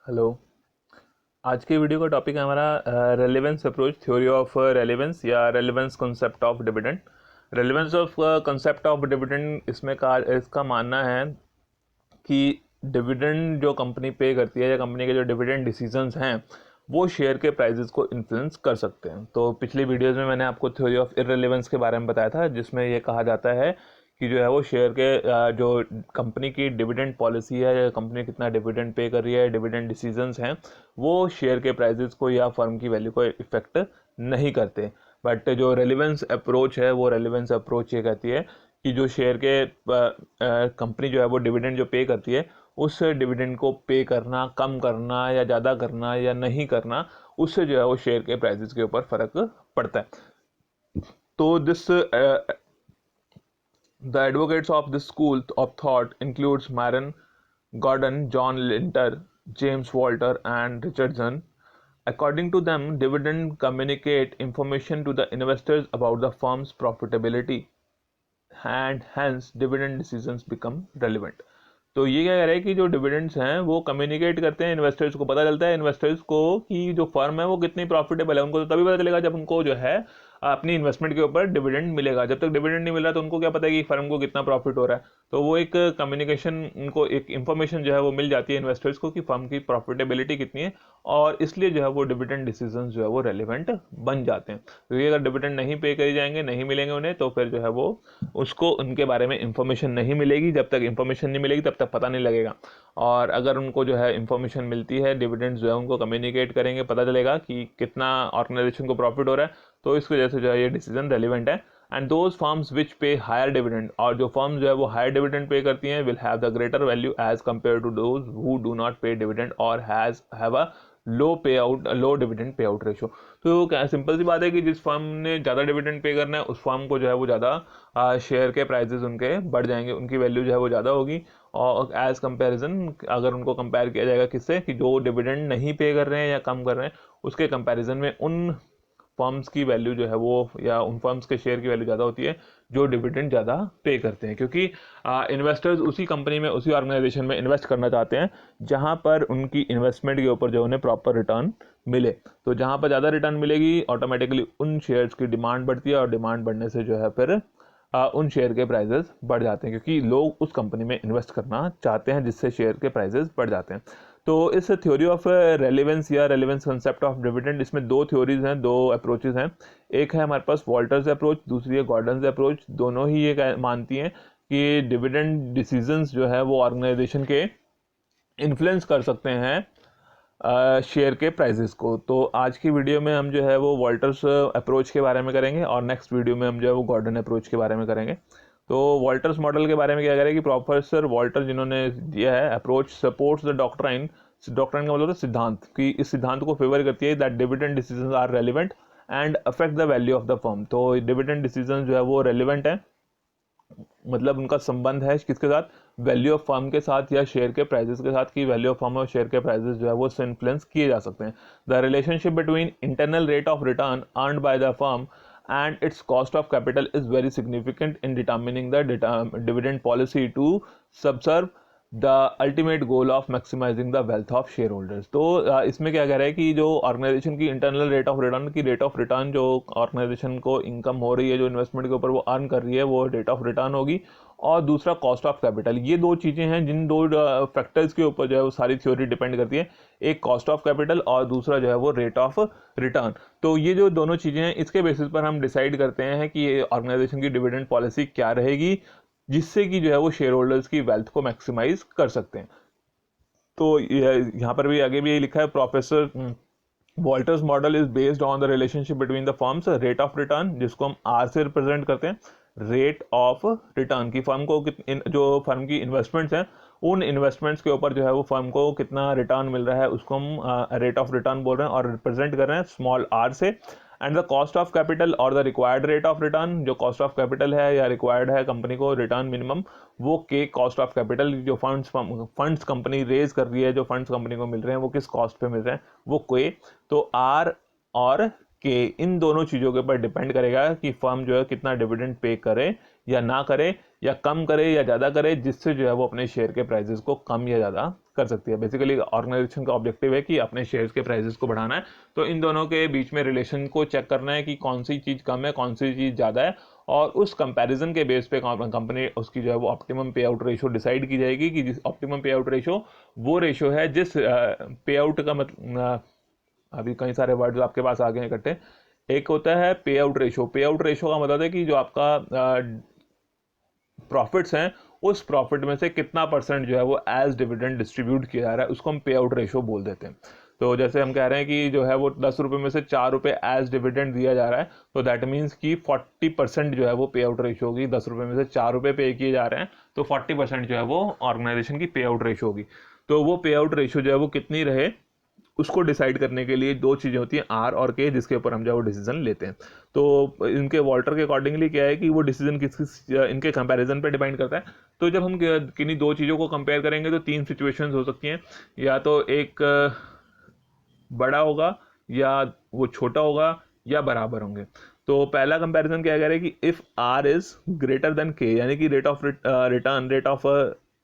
Hello. आज की video का टॉपिक है हमारा relevance approach, theory of relevance या relevance concept of dividend. Relevance of concept of dividend इसका मानना है कि डिविडेंड जो कंपनी पे करती है या कंपनी के जो डिविडेंड डिसीजंस हैं वो शेयर के प्राइजेस को इन्फ्लुएंस कर सकते हैं। तो पिछली वीडियोस में मैंने आपको थ्योरी ऑफ इररिलेवेंस के बारे में बताया था, जिसमें ये कहा जाता है कि जो है वो शेयर के जो कंपनी की डिविडेंड पॉलिसी है या कंपनी कितना डिविडेंड पे कर रही है, डिविडेंड डिसीजंस हैं, वो शेयर के प्राइजेस को या फर्म की वैल्यू को इफेक्ट नहीं करते। बट जो रेलिवेंस अप्रोच है, वो रेलिवेंस अप्रोच ये कहती है कि जो शेयर के कंपनी जो है वो डिविडेंड जो पे करती है, उस डिविडेंड को पे करना, कम करना या ज़्यादा करना या नहीं करना, उससे जो है वो शेयर के प्राइजेस के ऊपर फ़र्क पड़ता है। तो this The advocates of this school of thought includes Maron, Gordon, John Linter, James Walter, and Richardson. According to them, dividends communicate information to the investors about the firm's profitability, and hence dividend decisions become relevant. तो ये क्या कह रहा है कि जो dividends हैं वो कम्युनिकेट करते हैं इन्वेस्टर्स को, पता चलता है इन्वेस्टर्स को कि जो फर्म है वो कितनी प्रॉफिटेबल है। उनको तो तभी पता चलेगा जब उनको जो है अपनी इन्वेस्टमेंट के ऊपर डिविडेंड मिलेगा। जब तक डिविडेंड नहीं मिल रहा तो उनको क्या पता है कि फर्म को कितना प्रॉफिट हो रहा है। तो वो एक कम्युनिकेशन, उनको एक इन्फॉर्मेशन जो है वो मिल जाती है इन्वेस्टर्स को कि फर्म की प्रॉफिटेबिलिटी कितनी है, और इसलिए जो है वो डिविडेंड डिसीजन जो है वो रेलिवेंट बन जाते हैं। क्योंकि अगर डिविडेंड नहीं पे करे जाएंगे, नहीं मिलेंगे उन्हें, तो फिर जो है वो उसको उनके बारे में इंफॉर्मेशन नहीं मिलेगी। जब तक इंफॉर्मेशन नहीं मिलेगी तब तक पता नहीं लगेगा। और अगर उनको जो है इंफॉर्मेशन मिलती है, डिविडेंड्स जो है उनको कम्युनिकेट करेंगे, पता चलेगा कि कितना ऑर्गेनाइजेशन को प्रॉफिट हो रहा है, तो इस वजह से जो है ये डिसीजन रेलिवेंट है। एंड दोज फर्म्स विच पे हायर डिविडेंड, और जो फर्म्स जो है वो हायर डिविडेंड पे करती हैं, will have the greater value as compare to those who do not pay dividend और have a low dividend pay out ratio. तो क्या सिंपल सी बात है कि जिस फर्म ने ज़्यादा डिविडेंड पे करना है, उस फर्म को जो है वो ज़्यादा शेयर के प्राइजेस उनके बढ़ जाएंगे, उनकी वैल्यू जो है वो ज़्यादा होगी। और एज कंपैरिजन अगर उनको कंपेयर किया जाएगा किससे, कि जो डिविडेंड नहीं पे कर रहे हैं या कम कर रहे हैं, उसके कंपैरिजन में उन फर्म्स की वैल्यू जो है वो, या उन फर्म्स के शेयर की वैल्यू ज़्यादा होती है जो डिविडेंड ज़्यादा पे करते हैं। क्योंकि इन्वेस्टर्स उसी कंपनी में, उसी ऑर्गेनाइजेशन में इन्वेस्ट करना चाहते हैं जहां पर उनकी इन्वेस्टमेंट के ऊपर जो उन्हें प्रॉपर रिटर्न मिले। तो जहां पर ज़्यादा रिटर्न मिलेगी, ऑटोमेटिकली उन शेयर्स की डिमांड बढ़ती है, और डिमांड बढ़ने से जो है फिर उन शेयर के प्राइजेस बढ़ जाते हैं, क्योंकि लोग उस कंपनी में इन्वेस्ट करना चाहते हैं, जिससे शेयर के प्राइजेस बढ़ जाते हैं। तो इस थ्योरी ऑफ रेलेवेंस या रेलेवेंस कंसेप्ट ऑफ डिविडेंड, इसमें दो थ्योरीज हैं, दो अप्रोचेज हैं। एक है हमारे पास वॉल्टर्स अप्रोच, दूसरी है गॉर्डन्स अप्रोच। दोनों ही ये मानती हैं कि डिविडेंड डिसीजंस जो है वो ऑर्गेनाइजेशन के इन्फ्लुएंस कर सकते हैं शेयर के प्राइजेस को। तो आज की वीडियो में हम जो है वो वॉल्टर्स अप्रोच के बारे में करेंगे, और नेक्स्ट वीडियो में हम जो है वो गॉर्डन अप्रोच के बारे में करेंगे। तो वॉल्टर्स मॉडल के बारे में क्या करें कि प्रोफेसर वॉल्टर जिन्होंने दिया है approach supports the doctrine. Doctrine का मतलब है सिद्धांत, कि इस सिद्धांत को फेवर करती है that dividend decisions are relevant and affect the value of the firm. तो डिविडेंड डिसीजन जो है वो रेलिवेंट है, मतलब उनका संबंध है किसके साथ, वैल्यू ऑफ फर्म के साथ या शेयर के प्राइजेस के साथ, की वैल्यू ऑफ फर्म और शेयर के प्राइजेस जो है वो इन्फ्लुएंस किए जा सकते हैं। The relationship between internal rate of return earned by the firm and its cost of capital is very significant in determining the dividend policy to subserve the ultimate goal of maximising the wealth of share holders. तो इसमें क्या कह रहा है कि जो organisation की internal rate of return की, रेट ऑफ रिटर्न जो ऑर्गेनाइजेशन को इनकम हो रही है, जो इन्वेस्टमेंट के ऊपर वो अर्न कर रही है, वो रेट ऑफ रिटर्न होगी। और दूसरा कॉस्ट ऑफ कैपिटल। ये दो चीज़ें हैं जिन दो फैक्टर्स के ऊपर जो है वो सारी थ्योरी डिपेंड करती है। एक कॉस्ट ऑफ कैपिटल और दूसरा जो है वो रेट ऑफ रिटर्न। तो ये जो दोनों चीज़ें हैं, इसके बेसिस पर हम डिसाइड करते हैं कि ये ऑर्गेनाइजेशन की डिविडेंड पॉलिसी क्या रहेगी, जिससे कि जो है वो शेयर होल्डर्स की वेल्थ को मैक्सिमाइज कर सकते हैं। तो यहाँ पर भी आगे भी यही लिखा है, professor Walter's model is based on the relationship between the firms rate of return, जिसको हम आर से रिप्रेजेंट करते हैं, रेट ऑफ रिटर्न की फर्म को जो फर्म की इन्वेस्टमेंट्स हैं, उन इन्वेस्टमेंट्स के ऊपर जो है वो फर्म को कितना रिटर्न मिल रहा है, उसको हम रेट ऑफ रिटर्न बोल रहे हैं और रिप्रेजेंट कर रहे हैं स्मॉल आर से। And the cost of capital और the required rate of return, जो कॉस्ट ऑफ कैपिटल है या रिक्वायर्ड है कंपनी को रिटर्न मिनिमम, वो के कॉस्ट ऑफ कैपिटल, जो फंड्स कंपनी रेज कर रही है, जो फंड्स कंपनी को मिल रहे हैं वो किस कॉस्ट पे मिल रहे हैं, वो के। तो आर और के इन दोनों चीज़ों के ऊपर डिपेंड करेगा कि फर्म जो है कितना डिविडेंड पे करे या ना करे या कम करे या ज़्यादा करे, जिससे जो है वो अपने शेयर के प्राइजेस को कम या ज़्यादा कर सकती है। बेसिकली ऑर्गेनाइजेशन का ऑब्जेक्टिव है कि अपने शेयर्स के प्राइजेस को बढ़ाना है। तो इन दोनों के बीच में रिलेशन को चेक करना है कि कौन सी चीज़ कम है, कौन सी चीज़ ज़्यादा है, और उस कंपैरिजन के बेस पे कंपनी उसकी जो है वो ऑप्टिमम पे आउट रेशो डिसाइड की जाएगी कि जिस ऑप्टिमम पे आउट रेशो वो रेशो है जिस पे आउट का मतलब, अभी कई सारे वर्ड्स आपके पास आ गए हैं इकट्ठे। एक होता है पे आउट रेशो। पे आउट रेशो का मतलब है कि जो आपका प्रॉफिट्स हैं उस प्रॉफिट में से कितना परसेंट जो है वो एज डिविडेंड डिस्ट्रीब्यूट किया जा रहा है, उसको हम पे आउट रेशो बोल देते हैं। तो जैसे हम कह रहे हैं कि जो है वो 10 रुपये में से 4 रुपये एज डिविडेंड दिया जा रहा है, तो दैट मीन्स कि 40% जो है वो पे आउट रेशो होगी। 10 रुपये में से 4 रुपये पे किए जा रहे हैं तो 40% जो है वो ऑर्गेनाइजेशन की पे आउट रेशो होगी। तो वो पे आउट रेशो जो है वो कितनी रहे उसको डिसाइड करने के लिए दो चीज़ें होती हैं, आर और के, जिसके ऊपर हम जो वो डिसीजन लेते हैं। तो इनके वॉल्टर के अकॉर्डिंगली क्या है कि वो डिसीजन किस किस इनके कंपैरिजन पे डिपेंड करता है। तो जब हम किन्हीं दो चीज़ों को कंपेयर करेंगे तो तीन सिचुएशंस हो सकती हैं। या तो एक बड़ा होगा, या वो छोटा होगा, या बराबर होंगे। तो पहला कंपैरिजन क्या कह रहा है कि if R is greater than K, यानी कि rate of return, rate of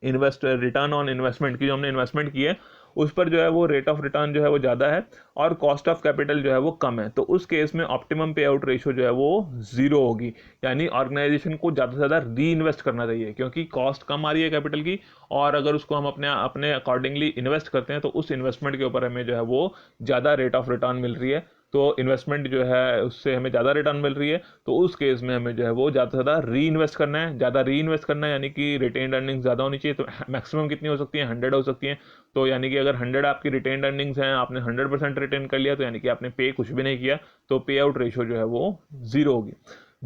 return on investment की जो हमने इन्वेस्टमेंट की है उस पर जो है वो रेट ऑफ रिटर्न जो है वो ज़्यादा है और कॉस्ट ऑफ कैपिटल जो है वो कम है, तो उस केस में ऑप्टिमम पे आउट रेशो जो है वो जीरो होगी। यानी ऑर्गेनाइजेशन को ज़्यादा से ज़्यादा री इन्वेस्ट करना चाहिए, क्योंकि कॉस्ट कम आ रही है कैपिटल की, और अगर उसको हम अपने अपने अकॉर्डिंगली इन्वेस्ट करते हैं तो उस इन्वेस्टमेंट के ऊपर हमें जो है वो ज़्यादा रेट ऑफ रिटर्न मिल रही है। तो इन्वेस्टमेंट जो है उससे हमें ज़्यादा रिटर्न मिल रही है, तो उस केस में हमें जो है वो ज़्यादा से ज़्यादा री इन्वेस्ट करना है। ज़्यादा री इन्वेस्ट करना है यानी कि रिटेन्ड अर्निंग्स ज़्यादा होनी चाहिए। तो मैक्सिमम कितनी हो सकती है, 100 हो सकती है। तो यानी कि अगर 100 आपकी रिटेन्ड अर्निंग्स हैं, आपने 100% रिटेन कर लिया, तो यानी कि आपने पे कुछ भी नहीं किया, तो पे आउट रेशो जो है वो जीरो होगी।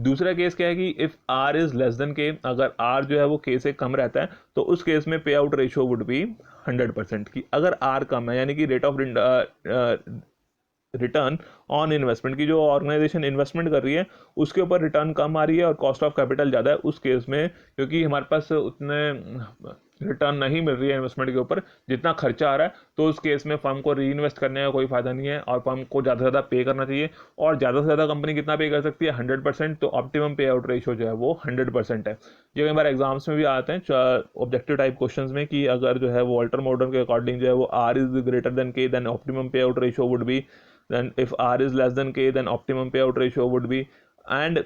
दूसरा केस क्या है कि if R is less than K, अगर आर जो है वो के से कम रहता है तो उस केस में पे आउट रेशो वुड बी 100% की। अगर आर कम है यानी कि rate of return on investment की, जो ऑर्गेनाइजेशन इन्वेस्टमेंट कर रही है उसके ऊपर रिटर्न कम आ रही है और कॉस्ट ऑफ कैपिटल ज़्यादा है, उस केस में क्योंकि हमारे पास उतने रिटर्न नहीं मिल रही है इन्वेस्टमेंट के ऊपर जितना खर्चा आ रहा है, तो उस केस में फर्म को री इन्वेस्ट करने का कोई फ़ायदा नहीं है और फर्म को ज़्यादा से ज़्यादा पे करना चाहिए। और ज़्यादा से ज़्यादा कंपनी कितना पे कर सकती है, 100%। तो ऑप्टिमम पे आउट रेशो जो है वो 100% है। ये कई बार एग्जाम्स में भी आते हैं ऑब्जेक्टिव टाइप क्वेश्चंस में कि अगर जो है वो वॉल्टर मॉडल के अकॉर्डिंग जो है वो आर इज ग्रेटर देन के, देन ऑप्टिमम पे out ratio would be, then if r is less than k then optimum payout ratio would be, and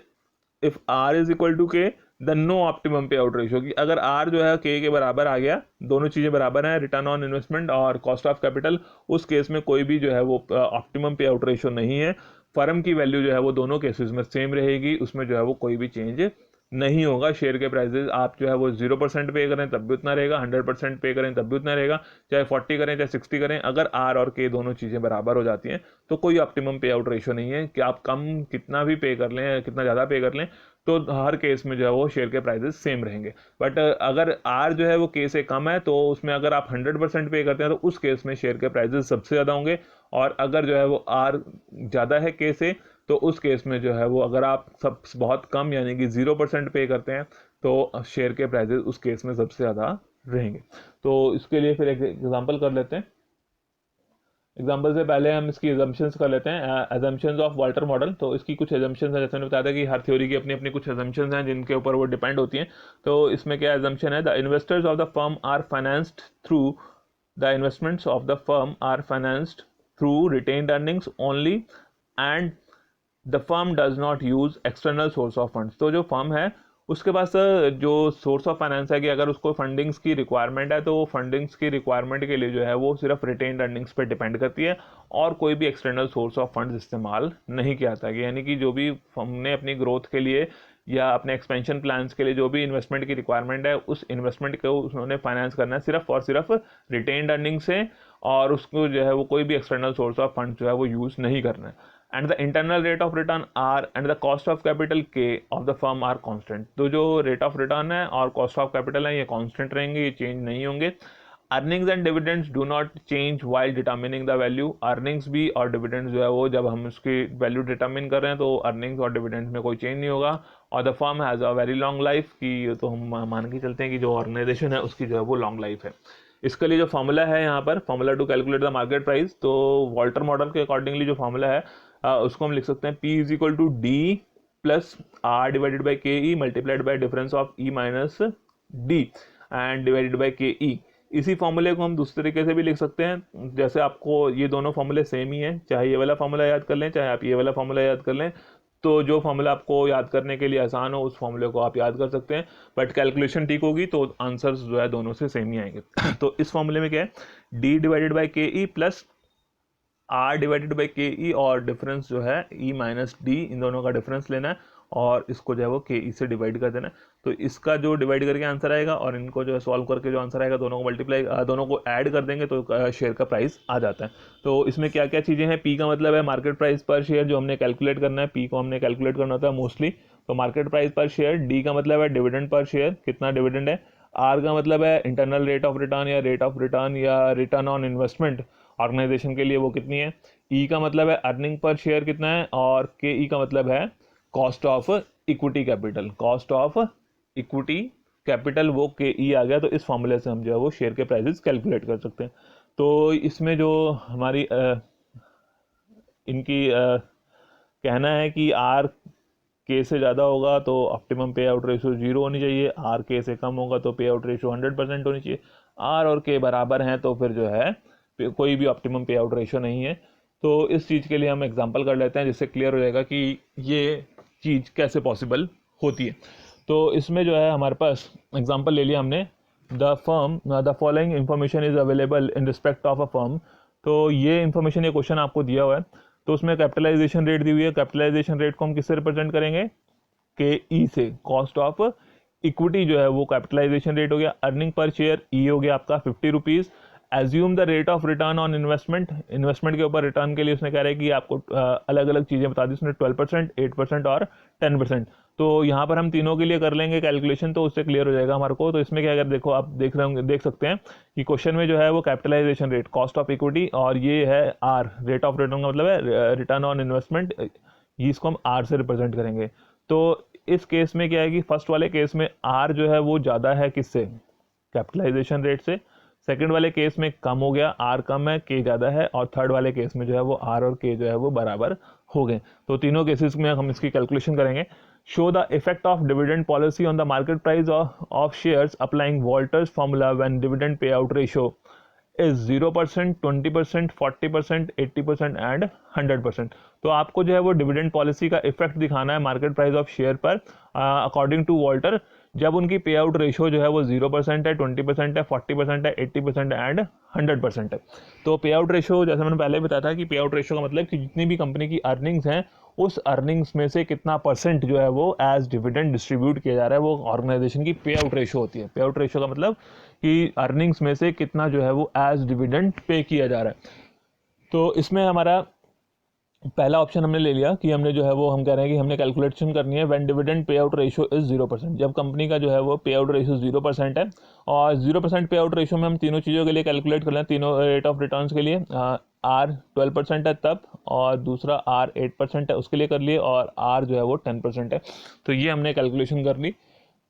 if r is equal to k then no optimum payout ratio। की अगर r जो है k के बराबर आ गया, दोनों चीज़ें बराबर हैं, रिटर्न ऑन इन्वेस्टमेंट और कॉस्ट ऑफ कैपिटल, उस केस में कोई भी जो है वो ऑप्टिमम पे आउट रेशो नहीं है। फर्म की वैल्यू जो है वो दोनों केसेस में सेम रहेगी, उसमें जो है वो कोई भी चेंज नहीं होगा। शेयर के प्राइजेस आप जो है वो 0% पे करें तब भी उतना रहेगा, 100% पे करें तब भी उतना रहेगा, चाहे 40 करें चाहे 60 करें। अगर आर और के दोनों चीज़ें बराबर हो जाती हैं तो कोई ऑप्टिमम पे आउट रेशो नहीं है कि आप कम कितना भी पे कर लें, कितना ज़्यादा पे कर लें, तो हर केस में जो है वो शेयर के प्राइजेस सेम रहेंगे। बट अगर आर जो है वो के से कम है तो उसमें अगर आप 100% पे करते हैं तो उस केस में शेयर के प्राइजेस सबसे ज़्यादा होंगे, और अगर जो है वो आर ज़्यादा है के से तो उस केस में जो है वो अगर आप सब बहुत कम यानी कि 0% पे करते हैं तो शेयर के प्राइजेस उस केस में सबसे ज़्यादा रहेंगे। तो इसके लिए फिर एक एग्जांपल कर लेते हैं। एग्जांपल से पहले हम इसकी एजम्पशंस कर लेते हैं, एजम्पशंस ऑफ वॉल्टर मॉडल। तो इसकी कुछ एजम्पशंस हैं, जैसे मैंने बताया था कि हर थ्योरी की अपनी अपनी कुछ एजम्पशंस हैं जिनके ऊपर वो डिपेंड होती हैं। तो इसमें क्या एजम्पशन है, the investors of the firm are financed through the investments of the firm are financed through retained earnings only and the firm does not use external source of funds. तो जो firm है उसके पास जो source of finance है कि अगर उसको fundings की रिक्वायरमेंट है तो वो फंडिंग्स की रिक्वायरमेंट के लिए जो है वो सिर्फ रिटेन्ड अर्निंग्स पे डिपेंड करती है और कोई भी एक्सटर्नल सोर्स ऑफ फंड्स इस्तेमाल नहीं किया जाता है। यानी कि जो भी हमने अपनी ग्रोथ के लिए या अपने एक्सपेंशन प्लान्स के लिए जो भी इन्वेस्टमेंट की रिक्वायरमेंट है उस इन्वेस्टमेंट को उन्होंने फाइनेंस करना है सिर्फ और सिर्फ रिटेन्ड अर्निंग से, और उसको जो है वो कोई भी एक्सटर्नल सोर्स ऑफ फंड जो है वो यूज़ नहीं करना है। And the internal rate of return R and the cost of capital K of the firm are constant. तो जो रेट ऑफ रिटर्न है और कॉस्ट ऑफ कैपिटल है ये कांस्टेंट रहेंगे, ये चेंज नहीं होंगे। Earnings and dividends do not change while determining the value. Earnings भी और डिविडेंड्स जो है वो जब हम उसकी वैल्यू डिटर्मिन कर रहे हैं तो अर्निंग्स और डिविडेंड्स में कोई चेंज नहीं होगा। और the firm has a very long life, की तो हम मान के चलते हैं कि जो ऑर्गेनाइजेशन है उसकी जो है वो लॉन्ग लाइफ है। इसके लिए जो फॉर्मूला है यहाँ पर, formula to calculate the market price, तो वॉल्टर मॉडल के अकॉर्डिंगली जो फॉर्मूला है उसको हम लिख सकते हैं P is equal to D plus R divided by K E multiplied by difference of E minus D and divided by K E. इसी फॉर्मूले को हम दूसरे तरीके से भी लिख सकते हैं, जैसे आपको ये दोनों फॉर्मूले सेम ही हैं, चाहे ये वाला फॉर्मूला याद कर लें चाहे आप ये वाला फॉर्मूला याद कर लें, तो जो फॉर्मूला आपको याद करने के लिए आसान हो उस फॉर्मूले को आप याद कर सकते हैं, बट कैलकुलेशन ठीक होगी तो आंसर्स जो है दोनों से सेम ही आएंगे। तो इस फॉर्मूले में क्या है, D divided by K E plus R divided by K E और डिफरेंस जो है ई माइनस डी, इन दोनों का डिफरेंस लेना है और इसको जो है वो के ई से डिवाइड कर देना है। तो इसका जो डिवाइड करके आंसर आएगा और इनको जो है सॉल्व करके जो आंसर आएगा दोनों को मल्टीप्लाई दोनों को ऐड कर देंगे तो शेयर का प्राइस आ जाता है। तो इसमें क्या क्या चीज़ें हैं, पी का मतलब है मार्केट प्राइस पर शेयर, जो हमने कैलकुलेट करना है, पी को हमने कैलकुलेट करना होता है मोस्टली, तो मार्केट प्राइस पर शेयर। डी का मतलब है डिविडेंड पर शेयर, कितना डिविडेंड है। आर का मतलब है इंटरनल रेट ऑफ रिटर्न या रेट ऑफ रिटर्न या रिटर्न ऑन इन्वेस्टमेंट ऑर्गेनाइजेशन के लिए वो कितनी है। ई का मतलब है अर्निंग पर शेयर कितना है और के ई का मतलब है cost of equity capital, cost of equity capital वो के ई आ गया। तो इस फॉर्मूले से हम जो है वो शेयर के प्राइसेस कैलकुलेट कर सकते हैं। तो इसमें जो हमारी इनकी कहना है कि आर के से ज़्यादा होगा तो ऑप्टिमम पे आउट रेशो 0 होनी चाहिए, आर के से कम होगा तो पे आउट रेशो 100% होनी चाहिए, आर और के बराबर हैं तो फिर जो है कोई भी ऑप्टिमम पे आउट रेशो नहीं है। तो इस चीज़ के लिए हम एग्जांपल कर लेते हैं जिससे क्लियर हो जाएगा कि ये चीज़ कैसे पॉसिबल होती है। तो इसमें जो है हमारे पास एग्जांपल ले लिया हमने, the following information is available in respect of a firm. तो ये इन्फॉर्मेशन, ये क्वेश्चन आपको दिया हुआ है, तो उसमें कैपिटलाइजेशन रेट दी हुई है। कैपिटलाइजेशन रेट को हम किससे रिप्रेजेंट करेंगे, के ई से। कॉस्ट ऑफ इक्विटी जो है वो कैपिटलाइजेशन रेट हो गया। अर्निंग पर शेयर ई हो गया आपका 50 rupees. Assume the rate of return on investment, investment के ऊपर रिटर्न के लिए उसने कह रहा है कि आपको अलग अलग चीज़ें बता दी उसने, 12%, 8% और 10%। तो यहाँ पर हम तीनों के लिए कर लेंगे कैलकुलेशन तो उससे क्लियर हो जाएगा हमारे को। तो इसमें क्या, अगर देखो आप देख सकते हैं कि क्वेश्चन में जो है वो capitalisation rate, cost of equity और ये है आर, रेट ऑफ रिटर्न का मतलब है रिटर्न ऑन इन्वेस्टमेंट, इसको हम आर से रिप्रेजेंट करेंगे। तो इस केस में क्या है कि फर्स्ट वाले केस में आर जो है वो ज़्यादा है किससे, कैपिटलाइजेशन रेट से। सेकंड वाले केस में कम हो गया, आर कम है के ज़्यादा है, और थर्ड वाले केस में जो है वो आर और के जो है वो बराबर हो गए। तो तीनों केसेस में हम इसकी कैलकुलेशन करेंगे। Show the effect of dividend policy on the market price of shares applying Walter's formula when dividend pay out ratio is 0%, 20%, 40%, 80% and 100%। तो आपको जो है वो डिविडेंड पॉलिसी का इफेक्ट दिखाना है मार्केट प्राइस ऑफ शेयर पर अकॉर्डिंग टू वॉल्टर, जब उनकी पे आउट रेशियो जो है वो 0% है, 20% है, 40% है, 80% एंड 100% है। तो पे आउट रेशियो जैसे मैंने पहले बताया था कि पे आउट रेशियो का मतलब कि जितनी भी कंपनी की अर्निंग्स हैं उस अर्निंग्स में से कितना परसेंट जो है वो एज डिविडेंड डिस्ट्रीब्यूट किया जा रहा है, वो ऑर्गेनाइजेशन की पे आउट रेशियो होती है। पे आउट रेशियो का मतलब कि अर्निंग्स में से कितना जो है वो एज डिविडेंड पे किया जा रहा है। तो इसमें हमारा पहला ऑप्शन हमने ले लिया कि हमने जो है वो हम कह रहे हैं कि हमने कैलकुलेशन करनी है when dividend pay out ratio is 0%, जब कंपनी का जो है वो पे आउट रेशियो 0% है। और 0% पे आउट रेशियो में हम तीनों चीज़ों के लिए कैलकुलेट कर लें, तीनों रेट ऑफ रिटर्न्स के लिए। आर 12% है तब, और दूसरा आर 8% है उसके लिए कर लिए, और आर जो है वो 10% है। तो ये हमने कैलकुलेशन कर ली।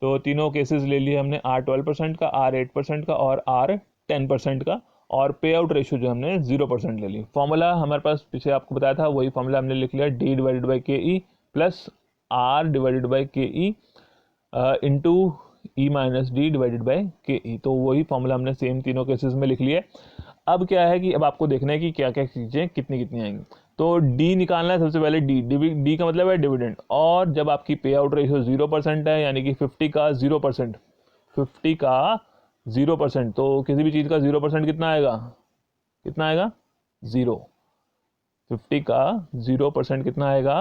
तो तीनों केसेस ले लिए हमने, आर 12% का, आर 8% का और आर 10% का, और पे आउट रेशियो जो हमने 0% ले ली। फॉर्मूला हमारे पास पीछे आपको बताया था वही फॉर्मूला हमने लिख लिया, D divided by K E plus R divided by K E into E minus D divided by K E. तो वही फॉर्मूला हमने सेम तीनों केसेस में लिख लिया। अब क्या है कि अब आपको देखना है कि क्या क्या चीज़ें कितनी कितनी आएंगी। तो डी निकालना है सबसे पहले, डी का मतलब है डिविडेंड, और जब आपकी पे आउट रेशियो 0% है यानी कि 50 का 0%, 50 का 0%, तो किसी भी चीज़ का 0% कितना आएगा, कितना आएगा 0। 50 का 0% कितना आएगा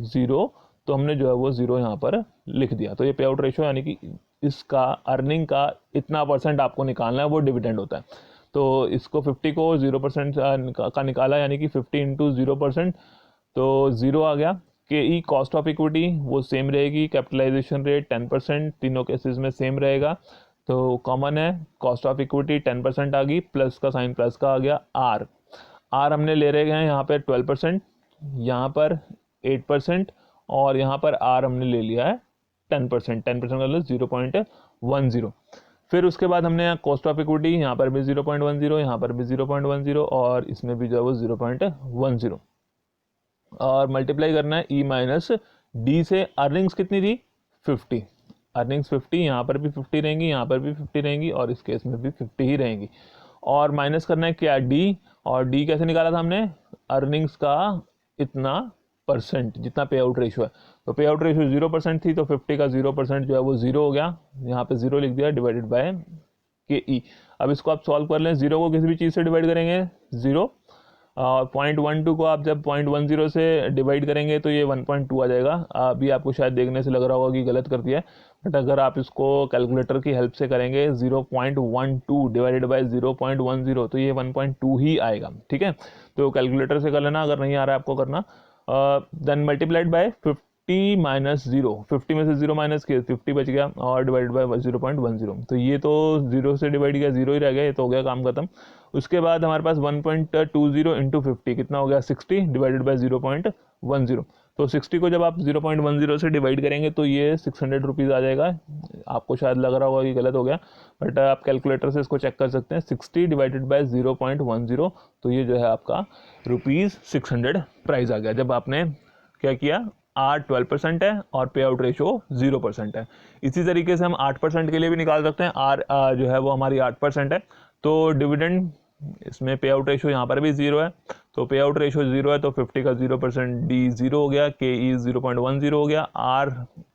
0, तो हमने जो है वो 0 यहाँ पर लिख दिया। तो ये पे आउट रेशियो यानी कि इसका अर्निंग का इतना परसेंट आपको निकालना है, वो डिविडेंड होता है। तो इसको 50 को 0% का निकाला यानी कि 50 इंटू 0%, तो 0 आ गया। के ई कॉस्ट ऑफ इक्विटी वो सेम रहेगी, कैपिटलाइजेशन रेट 10%, तीनों केसेस में सेम रहेगा। तो कॉमन है, कॉस्ट ऑफ इक्विटी 10% आ गई, प्लस का साइन प्लस का आ गया। आर हमने ले रहे हैं यहाँ पर 12%, यहाँ पर 8%, और यहाँ पर आर हमने ले लिया है 10%, 10% का मतलब 0.10। फिर उसके बाद हमने कॉस्ट ऑफ इक्विटी यहाँ पर भी 0.10, यहाँ पर भी 0.10, और इसमें भी जो है वो 0.10, और मल्टीप्लाई करना है ई माइनस डी से अर्निंग्स कितनी थी 50, अर्निंग्स 50, यहाँ पर भी 50 रहेंगी, यहाँ पर भी 50 रहेंगी और इस केस में भी 50 ही रहेंगी। और माइनस करना है क्या डी, और डी कैसे निकाला था हमने, अर्निंग्स का इतना परसेंट जितना पे आउट रेशियो है, तो पे आउट रेशियो 0% थी तो 50 का 0% जो है वो 0 हो गया, यहाँ पे 0 लिख दिया डिवाइडेड बाय के ई। अब इसको आप सॉल्व कर लें, 0 को किसी भी चीज़ से डिवाइड करेंगे 0, 0.12 को आप जब 0.10 से डिवाइड करेंगे तो ये 1.2 आ जाएगा। अभी आपको शायद देखने से लग रहा होगा कि गलत कर दिया है, बट अगर आप इसको कैलकुलेटर की हेल्प से करेंगे 0.12 डिवाइडेड बाय 0.10 तो ये 1.2 ही आएगा। ठीक है, तो कैलकुलेटर से कर लेना अगर नहीं आ रहा है आपको करना। देन मल्टीप्लाइड बाय 50 माइनस 0, 50 में से 0 माइनस किया 50 बच गया और डिवाइड बाय 0.10, तो ये तो 0 से डिवाइड किया 0 ही रह गया, ये तो हो गया काम खत्म। उसके बाद हमारे पास 1.20 इंटू 50 कितना हो गया 60 डिवाइडेड बाय 0.10, तो 60 को जब आप 0.10 से डिवाइड करेंगे तो ये 600 रुपीज़ आ जाएगा। आपको शायद लग रहा होगा कि गलत हो गया, बट आप कैलकुलेटर से इसको चेक कर सकते हैं। 60 डिवाइडेड बाय 0.10, तो ये जो है आपका ₹600 प्राइस आ गया जब आपने क्या किया, आर 12% है और पे आउट रेशो 0% है। इसी तरीके से हम 8% के लिए भी निकाल सकते हैं, आर जो है वो हमारी 8% है, तो डिविडेंड इसमें पे आउट रेशो यहाँ पर भी 0 है, तो पे आउट रेशो 0 है तो 50 का 0%, डी 0 हो गया, के ई 0.10 हो गया, आर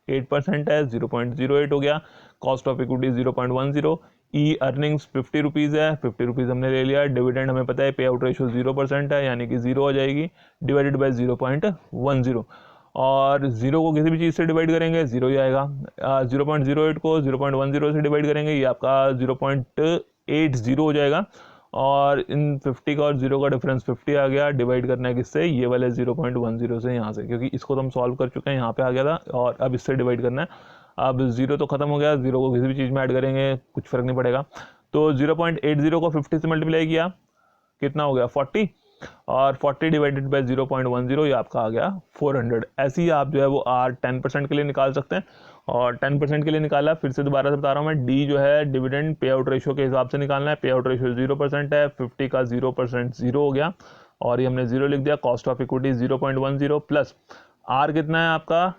8% है 0.08 हो गया, cost of equity 0.10, E earnings 50 rupees है, 50 रुपीज़ हमने ले लिया। डिविडेंड हमें पता है पे आउट रेशो 0% है यानी कि 0 हो जाएगी, डिवाइडेड बाय 0.10, और 0 को किसी भी चीज़ से डिवाइड करेंगे 0 ही आएगा। 0.08 को 0.10 से डिवाइड करेंगे, ये आपका 0.80 हो जाएगा, और इन 50 का और 0 का डिफरेंस 50 आ गया। डिवाइड करना है किससे, ये वाले 0.10 से, यहाँ से, क्योंकि इसको तो हम सॉल्व कर चुके हैं, यहाँ पे आ गया था, और अब इससे डिवाइड करना है। अब 0 तो खत्म हो गया, 0 को किसी भी चीज़ में ऐड करेंगे कुछ फ़र्क नहीं पड़ेगा, तो 0.80 को 50 से मल्टीप्लाई किया कितना हो गया 40, और 40 डिवाइडेड बाय 0.10 ये आपका आ गया 400। ऐसे ही आप जो है वो आर 10% के लिए निकाल सकते हैं, और 10% के लिए निकाला, फिर से दोबारा से बता रहा हूँ मैं, डी जो है डिविडेंड पे आउट रेशियो के हिसाब से निकालना है। पे आउट रेशियो 0% है, 50 का 0% 0 हो गया, और ये हमने 0 लिख दिया। Cost of equity 0.10 plus R कितना है आपका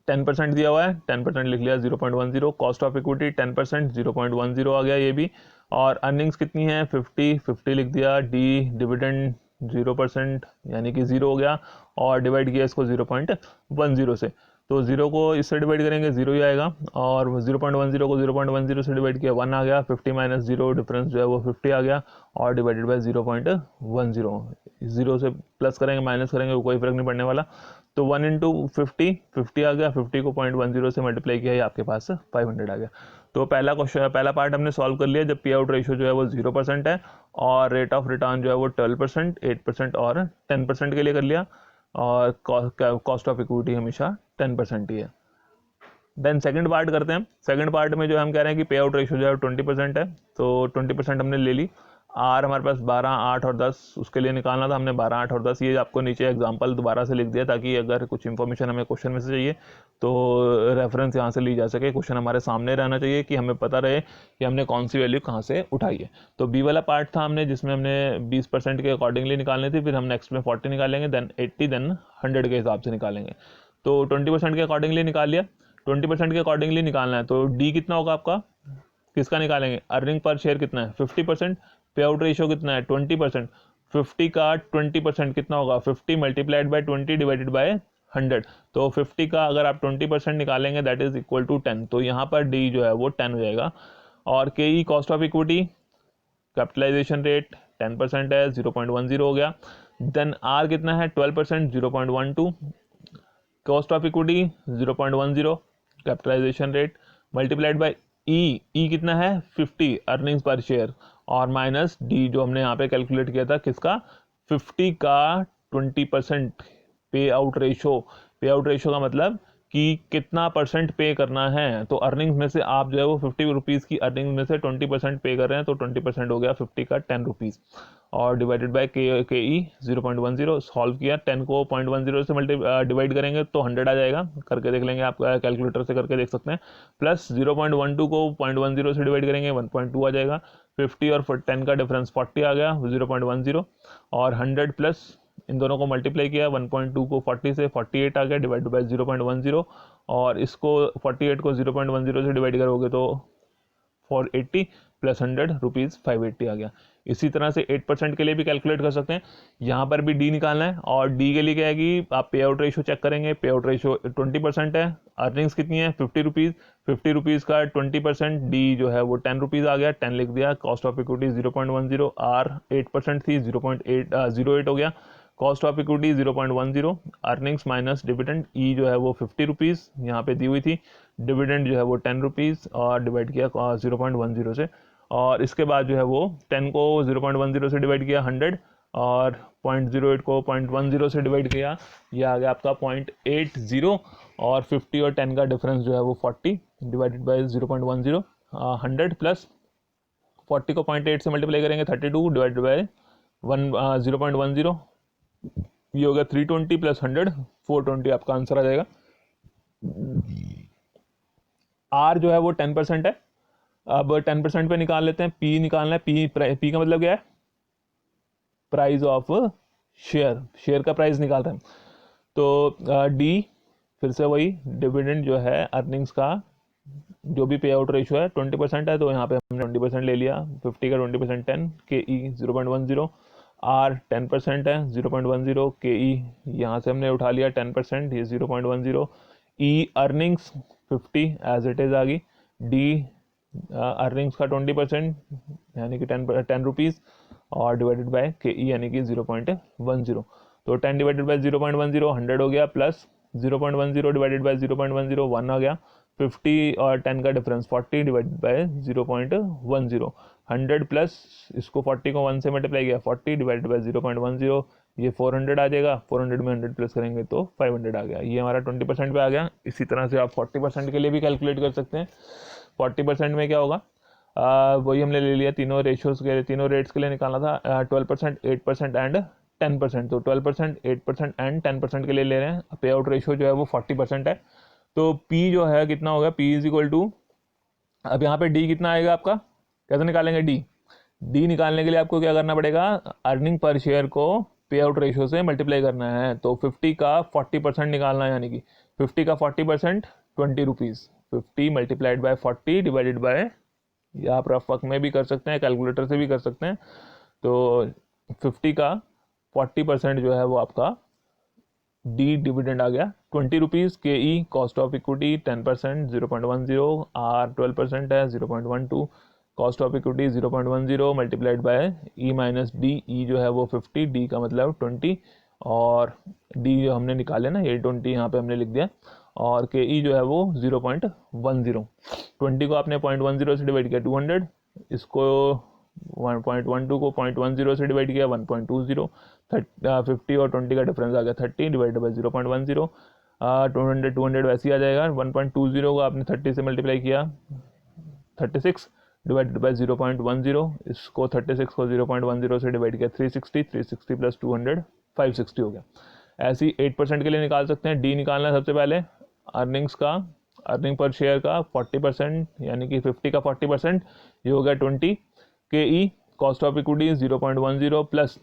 10% दिया हुआ है, 10% लिख लिया 0.10, कॉस्ट ऑफ इक्विटी 10% 0.10 आ गया ये भी, और अर्निंग्स कितनी है 50 लिख दिया, डी डिविडेंड 0% यानी कि 0 हो गया, और डिवाइड किया इसको 0.10 से, तो 0 को इससे डिवाइड करेंगे 0 ही आएगा, और 0.10 को 0.10 से डिवाइड किया 1 आ गया, 50 माइनस 0 डिफरेंस जो है वो 50 आ गया, और डिवाइडेड बाय 0.10, 0 से प्लस करेंगे माइनस करेंगे वो कोई फर्क नहीं पड़ने वाला, तो 1 इंटू 50 आ गया, 50 को 0.10 से मल्टीप्लाई किया, ये आपके पास 500 आ गया। तो पहला क्वेश्चन, पहला पार्ट हमने सॉल्व कर लिया जब पे आउट रेशियो जो है वो 0% है, और रेट ऑफ रिटर्न जो है वो 12%, 8% और 10% के लिए कर लिया, और कॉस्ट ऑफ इक्विटी हमेशा 10% ही है। देन सेकंड पार्ट करते हैं। सेकंड पार्ट में जो हम कह रहे हैं कि पे आउट रेशियो जो है 20% है, तो 20% हमने ले ली। आर हमारे पास 12, 8 और 10 उसके लिए निकालना था हमने, 12, 8 और 10, ये आपको नीचे एग्जांपल दोबारा से लिख दिया ताकि अगर कुछ इन्फॉर्मेशन हमें क्वेश्चन में से चाहिए तो रेफरेंस यहाँ से ली जा सके। क्वेश्चन हमारे सामने रहना चाहिए कि हमें पता रहे कि हमने कौन सी वैल्यू कहाँ से उठाई है। तो बी वाला पार्ट था हमने जिसमें हमने 20% के अकॉर्डिंगली निकालनी थी, फिर हम नेक्स्ट में 40 निकालेंगे, देन 80, देन 100 के हिसाब से निकालेंगे। तो 20% के अकॉर्डिंगली निकाल लिया, 20% के अकॉर्डिंगली निकालना है, तो डी कितना होगा आपका, किसका निकालेंगे, अर्निंग पर शेयर कितना है 50%, पे आउट रेशियो कितना है 20%, 50 का 20% कितना होगा 50 मल्टीप्लाइड बाय 20 डिवाइडेड बाय 100, तो 50 का अगर आप 20% निकालेंगे दैट इज इक्वल टू 10, तो यहाँ पर डी जो है वो 10 हो जाएगा। और K E cost of equity capitalization rate 10% है 0.10 हो गया, देन आर कितना है 12% 0.12, cost of equity 0.10, capitalization rate multiplied by E कितना है 50 अर्निंग्स पर शेयर, और माइनस डी जो हमने यहाँ पे कैलकुलेट किया था किसका 50 का 20% पे आउट रेशो। पे आउट रेशो का मतलब कि कितना परसेंट पे करना है, तो अर्निंग्स में से आप जो है वो 50 रुपीज़ की अर्निंग में से 20% पे कर रहे हैं, तो 20% हो गया 50 का 10 रुपीज़, और divided by K E 0.10 solve किया, 10 को 0.10 से डिवाइड करेंगे तो 100 आ जाएगा, करके देख लेंगे, आप कैलकुलेटर से करके देख सकते हैं, प्लस 0.12 को 0.10 से डिवाइड करेंगे 1.2 आ जाएगा, 50 और 10 का डिफरेंस 40 आ गया 0.10, और 100 प्लस इन दोनों को मल्टीप्लाई किया, 1.2 को 40 से 48 आ गया, डिवाइड बाय 0.10, और इसको 48 को 0.10 से डिवाइड करोगे तो 480 प्लस 100 रुपीज़ 580 आ गया। इसी तरह से 8% के लिए भी कैलकुलेट कर सकते हैं। यहाँ पर भी डी निकालना है, और डी के लिए क्या है कि आप पे आउट रेशो चेक करेंगे। पे आउट रेशो 20% है, अर्निंग्स कितनी है 50 रुपीज़, 50 रुपीज़ का 20%, डी जो है वो 10 रुपीज़ आ गया, 10 लिख दिया। कॉस्ट ऑफ इक्विटी 0.10, आर 8% थी, 0.08 हो गया। Cost of equity 0.10, earnings minus dividend, E जो है वो 50 रुपीज़ यहाँ पे दी हुई थी, डिविडेंड जो है वो 10 रुपीज़, और डिवाइड किया 0.10 से, और इसके बाद जो है वो 10 को 0.10 से डिवाइड किया 100, और 0.08 को 0.10 से डिवाइड किया, ये आ गया आपका 0.80, और 50 और 10 का डिफरेंस जो है वो 40 डिवाइडेड बाई 0.10, 100 प्लस 40 को 0.8 से मल्टीप्लाई करेंगे 32 डिवाइडेड बाई 0.10, ये हो गया 320 प्लस 100 420, आपका आंसर आ जाएगा। आर जो है वो 10% है, अब 10% पे निकाल लेते हैं। पी निकालना है, पी का मतलब क्या है, प्राइस ऑफ शेयर, शेयर का प्राइस निकाल रहे हैं। तो डी फिर से वही, डिविडेंड जो है अर्निंग्स का जो भी पे आउट रेशियो है 20% है, तो यहाँ पे हमने 20% ले लिया, 50 का 20% 10, के ई 0.10, आर 10% है 0.10, के ई यहाँ से हमने उठा लिया 10%, ये 0.10, ई अर्निंग्स 50 एज इट इज़ आ गई, डी अर्निंग्स का 20% यानी कि 10 रुपीज़, और डिवाइडेड बाय के ई यानी कि 0.10, तो 10 डिवाइडेड बाय 0.10 100 हो गया, प्लस 0.10 डिवाइडेड बाय 0.10 1 आ गया, 50 और 10 का डिफरेंस 40 डिवाइडेड बाय 0.10, 100 प्लस इसको 40 को 1 से मल्टीप्लाई किया 40 डिवाइडेड बाय 0.10, ये 400 आ जाएगा, 400 में 100 प्लस करेंगे तो 500 आ गया, ये हमारा 20% पे आ गया। इसी तरह से आप 40% के लिए भी कैलकुलेट कर सकते हैं। 40% में क्या होगा, वही हमने ले लिया, तीनों रेशियोज के लिए, तीनों रेट्स के लिए निकालना था, 12%, 8% एंड 10%, तो 12%, 8% एंड 10% के लिए ले रहे हैं। पे आउट रेशियो जो है वो 40% है, तो P जो है कितना होगा, P इज इक्वल टू, अब यहाँ पे D कितना आएगा आपका, कैसे निकालेंगे D निकालने के लिए आपको क्या करना पड़ेगा, अर्निंग पर शेयर को पे आउट रेशियो से मल्टीप्लाई करना है, तो 50 का 40% निकालना है, यानी कि 50 का 40% 20 rupees, 50 multiplied by 40 divided by, या आप रफ वर्क में भी कर सकते हैं, कैलकुलेटर से भी कर सकते हैं, तो 50 का 40% जो है वो आपका डी डिविडेंड आ गया 20 rupees, K E cost of equity 10% 0.10, R 12% है 0.12, cost of equity 0.10 multiplied by E minus D, E जो है वो 50, डी का मतलब 20, और डी जो हमने निकाले ना ये 20 यहाँ पे हमने लिख दिया, और के ई जो है वो 0.10, 20 को आपने 0.10 से डिवाइड किया 200, इसको 1.12 को 0.10 से डिवाइड किया 1.20, 50 और 20 का डिफरेंस आ गया 30 डिवाइडेड बाई 0.10, 200 वैसे ही आ जाएगा, 1.20 को आपने 30 से मल्टीप्लाई किया 36 डिवाइडेड बाई 0.10, इसको 36 को 0.10 से डिवाइड किया 360, 360 प्लस 200 560 हो गया। ऐसे ही 8% के लिए निकाल सकते हैं। डी निकालना है सबसे पहले, अर्निंग्स का, अर्निंग पर शेयर का 40% यानी कि 50 का 40%, ये हो गया 20, K E cost of equity 0.10 plus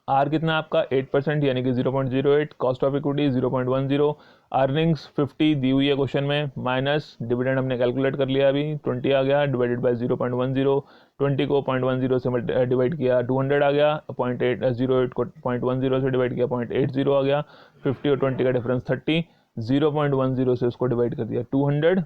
R कितना आपका 8% यानी कि 0.08, कॉस्ट ऑफ इक्विटी 0.10, अर्निंग्स 50 दी हुई है क्वेश्चन में, माइनस डिविडेंड हमने कैलकुलेट कर लिया अभी 20 आ गया, डिवाइडेड बाय 0.10, 20 को 0.10 से डिवाइड किया 200 आ गया, 0.08 को 0.10 से डिवाइड किया 0.80 आ गया, 50 और 20 का डिफरेंस 30, 0.10 से उसको डिवाइड कर दिया 200,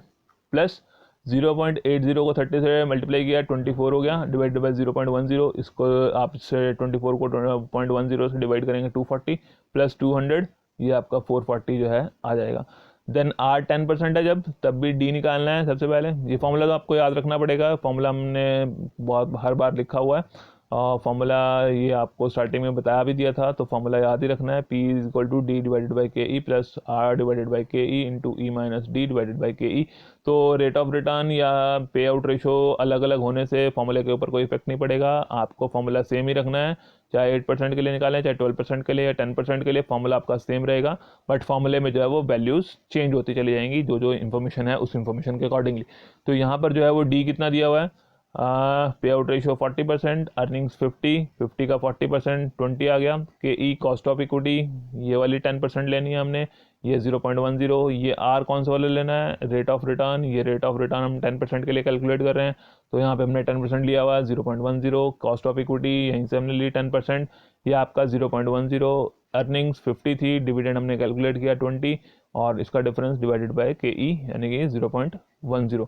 प्लस 0.80 को 30 से मल्टीप्लाई किया 24 हो गया, डिवाइडेड बाय 0.10, इसको आप से 24 को 0.10 से डिवाइड करेंगे 240 प्लस 200, ये आपका 440 जो है आ जाएगा। देन आर 10% है जब, तब भी डी निकालना है सबसे पहले। ये फॉर्मूला तो आपको याद रखना पड़ेगा, फॉर्मूला हमने बहुत हर बार लिखा हुआ है, फॉर्मूला ये आपको स्टार्टिंग में बताया भी दिया था, तो फॉर्मूला याद ही रखना है, P is equal to D divided by K E plus R divided by K E into E minus D divided by K E. तो रेट ऑफ रिटर्न या पे आउट रेशो अलग अलग होने से फॉर्मूले के ऊपर कोई इफेक्ट नहीं पड़ेगा, आपको फॉर्मूला सेम ही रखना है, चाहे 8% के लिए निकालें, चाहे 12% के लिए या 10% के लिए, फॉर्मूला आपका सेम रहेगा, बट फॉर्मूले में जो है वो वैल्यूज़ चेंज होती चली जाएंगी जो जो इन्फॉर्मेशन है उस इन्फॉर्मेशन के अकॉर्डिंगली। तो यहाँ पर जो है वो डी कितना दिया हुआ है, पे आउट रेशियो 40%, अर्निंग्स 50 का 40% 20 आ गया। के ई कॉस्ट ऑफ इक्विटी ये वाली 10% लेनी है हमने, ये 0.10। ये आर कौन सा वाला लेना है, रेट ऑफ रिटर्न, ये रेट ऑफ रिटर्न हम 10% के लिए कैलकुलेट कर रहे हैं, तो यहाँ पे हमने 10% लिया हुआ है 0.10। कॉस्ट ऑफ इक्विटी यहीं से हमने ली 10%, ये आपका 0.10। अर्निंग्स 50 थी, डिविडेंड हमने कैलकुलेट किया 20, और इसका डिफरेंस डिवाइडेड बाय के ई यानी कि 0.10।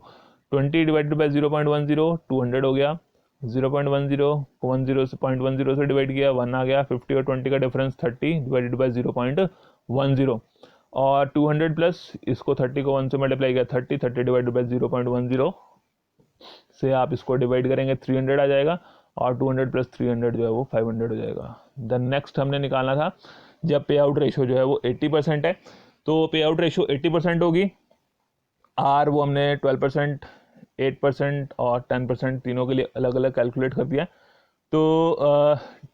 20 डिवाइडेड बाय 0.10 200 हो गया। 0.10 को 10 से डिवाइड किया 1 आ गया। 50 और 20 का डिफरेंस 30 डिवाइडेड बाय 0.10, और 200 प्लस इसको 30 को 1 से मल्टीप्लाई किया 30 डिवाइडेड बाय 0.10 से आप इसको डिवाइड करेंगे 300 आ जाएगा, और 200 प्लस 300 जो है वो 500 हो जाएगा। देन नेक्स्ट हमने निकालना था, जब पे आउट रेशियो जो है वो 80% है, तो पे आउट रेशियो 80% होगी। आर वो हमने 12%, 8% और 10% तीनों के लिए अलग अलग कैलकुलेट कर दिया। तो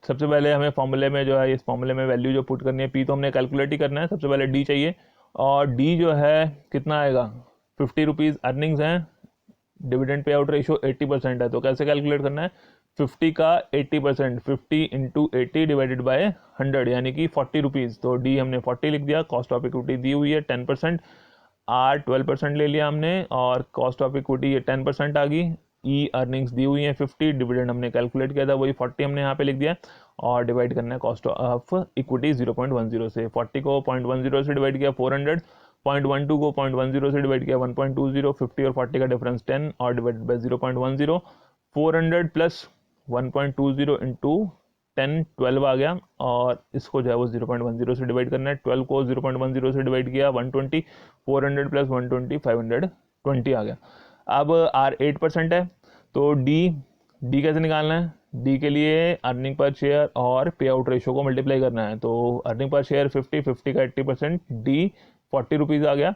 सबसे पहले हमें फॉर्मूले में जो है, इस फॉर्मूले में वैल्यू जो पुट करनी है, पी तो हमने कैलकुलेट ही करना है, सबसे पहले डी चाहिए, और डी जो है कितना आएगा, 50 रुपीज़ अर्निंग्स हैं, डिविडेंड पे आउट रेशियो 80% है, तो कैसे कैलकुलेट करना है, 50 का 80%, 50 इंटू 80 डिवाइडेड बाय 100 यानी कि 40 रुपीज़, तो डी हमने 40 लिख दिया। कॉस्ट ऑफ इक्विटी दी हुई है 10%, आर 12% ले लिया हमने, और कॉस्ट ऑफ इक्विटी ये 10% आ गई। ई अर्निंग्स दी हुई है 50, डिविडेंड हमने कैलकुलेट किया था वही 40 हमने यहाँ पे लिख दिया, और डिवाइड करना है कॉस्ट ऑफ इक्विटी 0.10 से। 40 को 0.10 से डिवाइड किया 400, 0.12 को 0.10 से डिवाइड किया 1.20, 50 और 40 का डिफरेंस 10 और डिवाइडेड बाई 0.10। 400 प्लस 1.20 इंटू 10 12 आ गया, और इसको जो है वो 0.10 से डिवाइड करना है। 12 को 0.10 से डिवाइड किया 120, 400 प्लस 120 520 आ गया। अब आर 8% है, तो डी कैसे निकालना है, डी के लिए अर्निंग पर शेयर और पे आउट रेशियो को मल्टीप्लाई करना है। तो अर्निंग पर शेयर 50 का 80%, डी 40 रुपीज़ आ गया।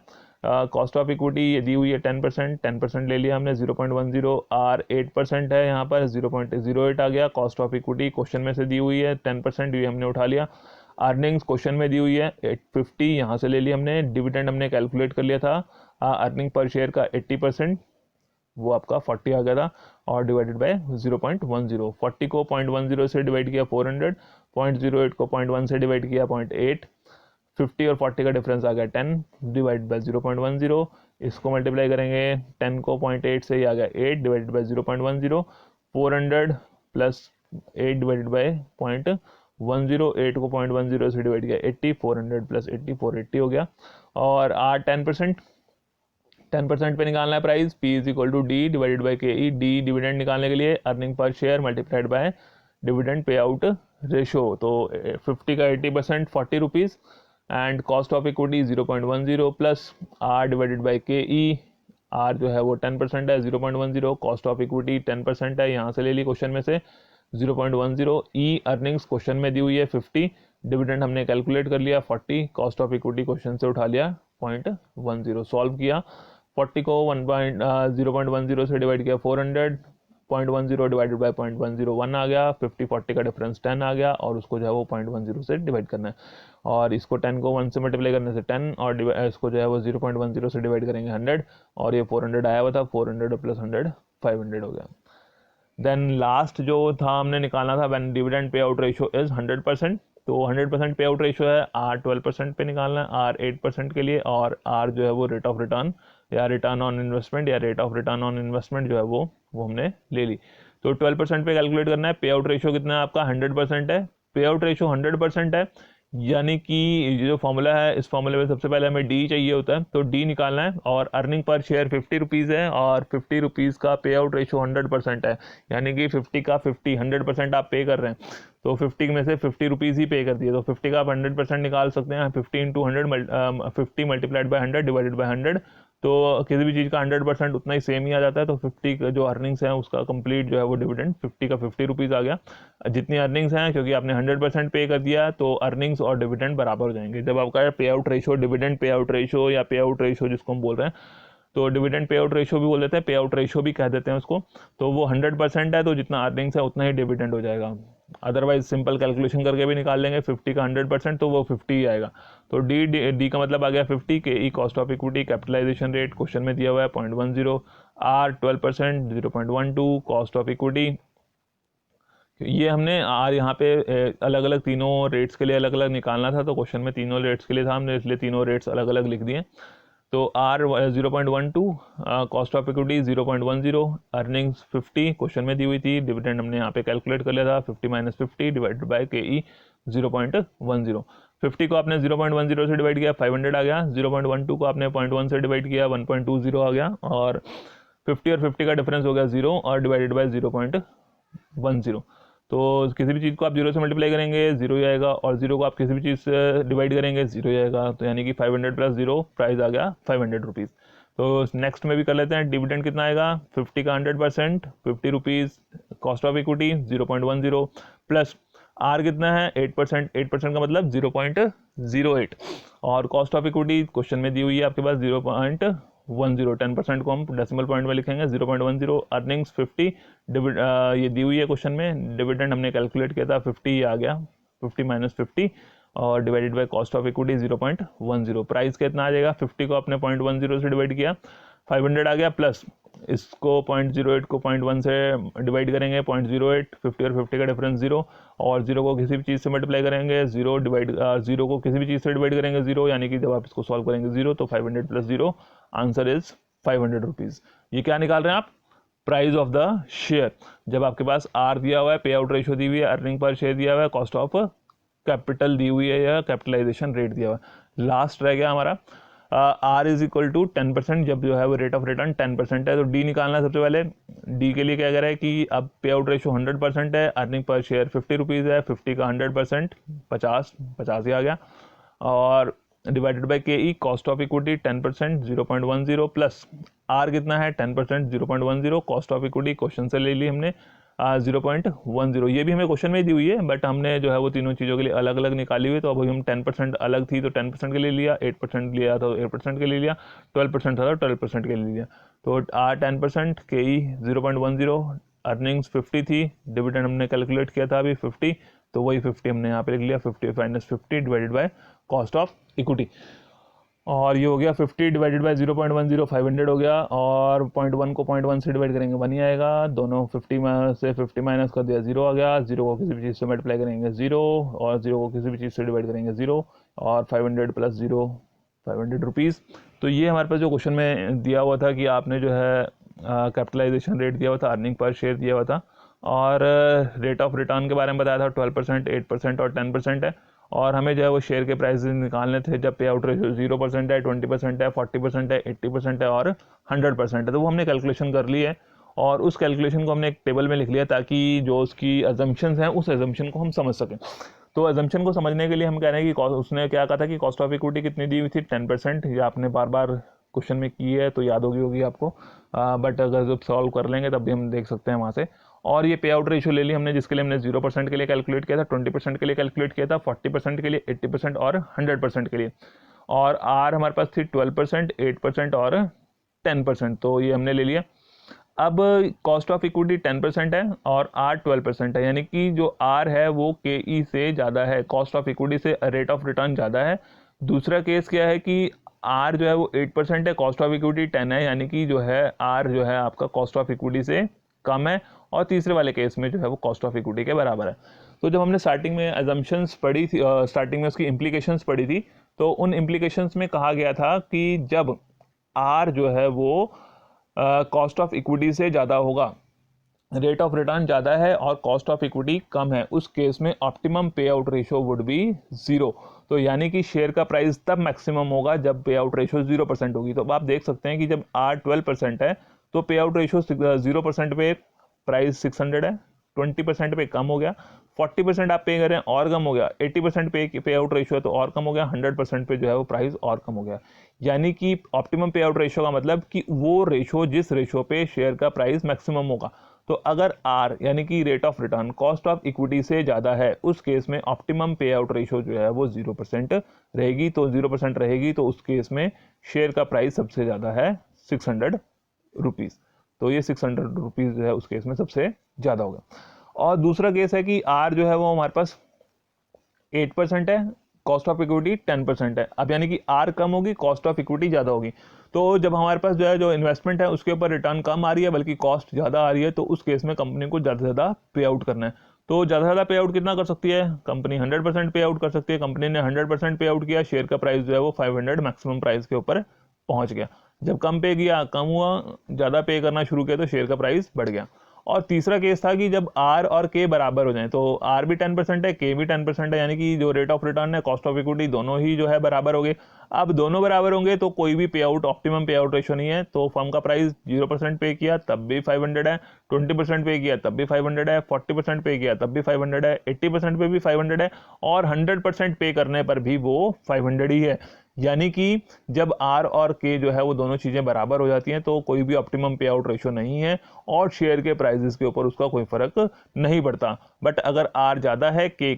कॉस्ट ऑफ इक्विटी ये दी हुई है 10% ले लिया हमने 0.10, आर 8% है, यहाँ पर 0.08 आ गया। कॉस्ट ऑफ इक्विटी क्वेश्चन में से दी हुई है 10%, ये हमने उठा लिया। अर्निंग्स क्वेश्चन में दी हुई है 850, यहाँ से ले लिया हमने। डिविडेंड हमने कैलकुलेट कर लिया था, अर्निंग पर शेयर का 80% वो आपका 40 आ गया था, और डिवाइडेड बाय 0.10। 40 को 0.10 से डिवाइड किया 400, 0.08 को 0.1 से डिवाइड किया 0.8, 50 और 40 का डिफरेंस आ गया 10 डिवाइड बाय 0.10। इसको मल्टीप्लाई करेंगे 10 को 0.8 से ही आ गया 8 divided by 0.10। 400 plus 8 divided by 0.10, 8 को 0.10 से डिवाइड किया 80, 400 प्लस 80 480 हो गया। और आर 10% पे निकालना है price, P is equal to D divided by K E. D dividend निकालने के लिए अर्निंग पर share multiplied by dividend pay out ratio, तो 50 का 80% 40 rupees, and cost of equity 0.10 plus R divided by K E. Are जो है वो 10% है 0.10, कॉस्ट ऑफ इक्विटी 10% है, यहाँ से ले ली क्वेश्चन में से 0.10। ई अर्निंग्स क्वेश्चन में दी हुई है 50, डिविडेंड हमने कैलकुलेट कर लिया 40, कॉस्ट ऑफ इक्विटी क्वेश्चन से उठा लिया 0.10। सॉल्व किया, 40 को 0.10 से डिवाइड किया 400, 0.10 डिवाइडेड बाय 0.10 1 आ गया। 50 40 का डिफरेंस 10 आ गया, और उसको जो है वो 0.10 से डिवाइड करना है, और इसको 10 को 1 से मल्टीप्लाई करने से 10, और इसको जो है वो 0.10 से डिवाइड करेंगे 100, और ये 400 आया हुआ था, 400 प्लस 100 500 हो गया। देन लास्ट जो था हमने निकालना था, when dividend pay out ratio is 100%, तो 100% पे आउट रेशियो है, आर 12% पे निकालना है, आर 8% के लिए, और आर जो है वो रेट ऑफ रिटर्न या रिटर्न ऑन इन्वेस्टमेंट या rate of return on investment जो है वो हमने ले ली। तो 12% पे कैलकुलेट करना है। पे आउट रेशियो कितना है आपका, 100% है। पे आउट रेशियो 100% है, यानी कि ये जो फॉर्मूला है, इस फॉर्मूले में सबसे पहले हमें डी चाहिए होता है, तो डी निकालना है, और अर्निंग पर शेयर 50 रुपीज़ है, और 50 रुपीज़ का पे आउट रेशियो 100% है, यानी कि 50 का 50 100% आप पे कर रहे हैं, तो 50 में से 50 रुपीज़ ही पे कर दिए, तो 50 का आप 100% निकाल सकते हैं। 50 into 100 50 multiplied by 100 divided by 100, तो किसी भी चीज़ का 100% उतना ही सेम ही आ जाता है। तो 50 जो अर्निंग्स हैं उसका कंप्लीट जो है वो डिविडेंड 50 का 50 रुपीज़ आ गया। जितनी अर्निंग्स हैं, क्योंकि आपने 100% पे कर दिया, तो अर्निंग्स और डिविडेंड बराबर हो जाएंगे। जब आपका पे out ratio, dividend pay out ratio या पे आउट रेशो जिसको हम बोल रहे हैं, तो डिविडेंड पे आउट रेशो भी बोल देते हैं, पे आउट रेशो भी कह देते हैं उसको, तो वो 100% है, तो जितना अर्निंग्स है उतना ही डिविडेंड हो जाएगा। अदरवाइज सिंपल कैलकुलेशन करके भी निकाल लेंगे 50 का 100% तो वो 50 ही आएगा। तो डी का मतलब आ गया 50, K E cost of equity capitalization rate question में दिया हुआ है 0.10, आर 12% 0.12 कॉस्ट ऑफ इक्विटी। ये हमने आर यहाँ पे अलग अलग तीनों रेट्स के लिए अलग अलग निकालना था, तो क्वेश्चन में तीनों रेट्स के लिए था, हमने इसलिए तीनों रेट्स अलग अलग लिख दिए। तो R 0.12, cost of equity 0.10, earnings 50 question में दी हुई थी, डिविडेंड हमने यहाँ पे कैलकुलेट कर लिया था 50 माइनस 50 डिवाइडेड बाय के ई 0.10। 50 को आपने 0.10 से डिवाइड किया 500 आ गया, 0.12 को आपने 0.1 से डिवाइड किया 1.20 आ गया, और 50 और 50 का डिफरेंस हो गया 0 और डिवाइडेड बाय 0.10। तो किसी भी चीज़ को आप 0 से मल्टीप्लाई करेंगे 0 ही आएगा, और 0 को आप किसी भी चीज़ से डिवाइड करेंगे 0 ही आएगा, तो यानी कि 500 प्लस 0 प्राइस आ गया 500 रुपीज़। तो नेक्स्ट में भी कर लेते हैं, डिविडेंड कितना आएगा 50 का 100% 50 rupees, cost of equity 0.10 plus R कितना है 8%, 8% का मतलब 0.08, और कॉस्ट ऑफ इक्विटी क्वेश्चन में दी हुई है आपके पास 0.10, 10% को हम डेसिमल पॉइंट में लिखेंगे 0.10, अर्निंग्स 50, ये दी हुई है क्वेश्चन में, डिविडेंड हमने कैलकुलेट किया था 50 ही आ गया 50 माइनस 50, और divided by cost of equity 0.10, price कितना आ जाएगा 50 को आपने 0.10 से डिवाइड किया 500 आ गया, प्लस इसको 0.08 को 0.1 से डिवाइड करेंगे 0.08, 50 और 50 का डिफरेंस 0, और 0 को किसी भी चीज़ से मल्टीप्लाई करेंगे 0 को किसी भी चीज़ से डिवाइड करेंगे 0, यानी कि जब आप इसको सॉल्व करेंगे 0, तो 500 प्लस 0 आंसर इज 500 रुपीज़। ये क्या निकाल रहे हैं आप, प्राइस ऑफ द शेयर। जब आपके पास आर दिया हुआ है, पे आउट रेशियो दी हुई है, अर्निंग पर शेयर दिया हुआ है, कॉस्ट ऑफ कैपिटल दी हुई है या कैपिटलाइजेशन रेट दिया हुआ है, लास्ट रह गया हमारा आर इज इक्वल टू 10%, जब जो है वो रेट ऑफ रिटर्न 10% है, तो डी निकालना है सबसे पहले। डी के लिए क्या कह रहा है कि अब पे आउट रेशियो 100% है, अर्निंग पर शेयर 50 रुपीज़ है, 50 का 100% 50 ही आ गया, और divided by K E cost of equity 10% 0.10 plus R कितना है 10% 0.10, कॉस्ट ऑफ इक्विटी क्वेश्चन से ले ली हमने 0.10, ये भी हमें क्वेश्चन में दी हुई है, बट हमने जो है वो तीनों चीज़ों के लिए अलग अलग निकाली हुई, तो अब हम 10% अलग थी तो 10% के लिए लिया, 8% लिया तो 8% के लिए लिया, 12% था तो 12% के लिए लिया, तो आर 10%, के ई 0.10, अर्निंग्स 50 थी, डिविडेंड हमने कैलकुलेट किया था अभी 50, तो वही 50 हमने यहाँ पे लिख लिया 50 minus 50 divided by cost of equity, और ये हो गया 50 डिवाइडेड बाय 0.10 500 हो गया, और 0.1 को 0.1 से डिवाइड करेंगे 1 ही आएगा, दोनों 50 से 50 माइनस कर दिया 0 आ गया, 0 को किसी भी चीज़ से मल्टीप्लाई करेंगे 0, और 0 को किसी भी चीज़ से डिवाइड करेंगे 0, और 500 प्लस 0 500 रुपीज़। तो ये हमारे पास जो क्वेश्चन में दिया हुआ था कि आपने जो है कैपिटलाइजेशन रेट दिया हुआ था, अर्निंग पर शेयर दिया हुआ था, और रेट ऑफ रिटर्न के बारे में बताया था 12%, 8% और 10% है, और हमें जो है वो शेयर के प्राइसेस निकालने थे जब पे आउट रेशियो 0% है, 20% है, 40% है, 80% है और 100% है, तो वो हमने कैलकुलेशन कर ली है, और उस कैलकुलेशन को हमने एक टेबल में लिख लिया ताकि जो उसकी अजम्पशंस हैं उस अजम्पशन को हम समझ सकें। तो अजम्पशन को समझने के लिए हम कह रहे हैं कि उसने क्या कहा था कि कॉस्ट ऑफ इक्विटी कितनी दी हुई थी 10%, ये आपने बार बार क्वेश्चन में की है तो याद होगी आपको, बट अगर जब सॉल्व कर लेंगे तब भी हम देख सकते हैं वहाँ से। और ये पे आउट रेशियो ले ली हमने, जिसके लिए हमने 0% के लिए कैलकुलेट किया था, 20% के लिए कैलकुलेट किया था, 40% के लिए, 80% और 100% के लिए, और आर हमारे पास थी 12%, 8% और 10%, तो ये हमने ले लिया। अब कॉस्ट ऑफ इक्विटी 10% है और आर 12% है, यानी कि जो आर है वो के ई से ज़्यादा है, कॉस्ट ऑफ इक्विटी से रेट ऑफ रिटर्न ज़्यादा है। दूसरा केस क्या है कि आर जो है वो 8% है, कॉस्ट ऑफ इक्विटी 10 है, यानी कि जो है आर जो है आपका कॉस्ट ऑफ इक्विटी से कम है, और तीसरे वाले केस में जो है वो कॉस्ट ऑफ इक्विटी के बराबर है। तो जब हमने स्टार्टिंग में अजम्पशंस पढ़ी थी, स्टार्टिंग में उसकी इम्प्लीकेशंस पढ़ी थी, तो उन इम्प्लीकेशंस में कहा गया था कि जब आर जो है वो कॉस्ट ऑफ इक्विटी से ज़्यादा होगा, रेट ऑफ रिटर्न ज़्यादा है और कॉस्ट ऑफ इक्विटी कम है, उस केस में ऑप्टिमम पे आउट रेशियो वुड बी 0। तो यानी कि शेयर का प्राइस तब मैक्सिमम होगा जब पे आउट रेशियो 0% होगी। तो अब आप देख सकते हैं कि जब आर 12% है तो पे आउट रेशियो 0% पे प्राइस 600 है, 20% पे कम हो गया, 40% आप पे करें और कम हो गया, 80% पे आउट रेशियो है तो और कम हो गया, 100% पे जो है वो प्राइस और कम हो गया। यानी कि ऑप्टिमम पे आउट रेशियो का मतलब कि वो रेशियो जिस रेशियो पे शेयर का प्राइस मैक्सिमम होगा। तो अगर आर यानी कि rate of return cost of equity से ज़्यादा है, उस केस में ऑप्टिमम पे आउट रेशियो जो है वो 0% रहेगी। तो 0% रहेगी तो उस केस में शेयर का प्राइस सबसे ज़्यादा है 600 रुपीज़। तो ये 600 रुपीज़ जो है उस केस में सबसे ज़्यादा होगा। और दूसरा केस है कि आर जो है वो हमारे पास 8% है, कॉस्ट ऑफ इक्विटी 10% है। अब यानी कि आर कम होगी, कॉस्ट ऑफ इक्विटी ज़्यादा होगी। तो जब हमारे पास जो है जो इन्वेस्टमेंट है उसके ऊपर रिटर्न कम आ रही है बल्कि कॉस्ट ज़्यादा आ रही है, तो उस केस में कंपनी को ज़्यादा से ज़्यादा पे आउट करना है। तो ज़्यादा से ज़्यादा पे आउट कितना कर सकती है कंपनी? 100% पे आउट कर सकती है। कंपनी ने 100% पे आउट किया, शेयर का प्राइस जो है वो 500 मैक्सिमम प्राइस के ऊपर पहुंच गया। जब कम पे किया, कम हुआ, ज़्यादा पे करना शुरू किया तो शेयर का प्राइस बढ़ गया। और तीसरा केस था कि जब आर और के बराबर हो जाएं, तो आर भी 10% है, के भी 10% है, यानी कि जो रेट ऑफ रिटर्न है, कॉस्ट ऑफ इक्विटी दोनों ही जो है बराबर हो गए। अब दोनों बराबर होंगे तो कोई भी पे आउट ऑप्टिमम पे आउट रेशो नहीं है। तो फर्म का प्राइस 0% पे किया तब भी 500 है, 20% पे किया तब भी 500 है, 40% पे किया तब भी 500 है, 80% पे भी 500 है, और 100% पे करने पर भी वो 500 ही है। यानी कि जब आर और के जो है वो दोनों चीज़ें बराबर हो जाती हैं तो कोई भी ऑप्टिमम पे आउट रेशो नहीं है और शेयर के प्राइजेस के ऊपर उसका कोई फर्क नहीं पड़ता। बट अगर आर ज़्यादा है, के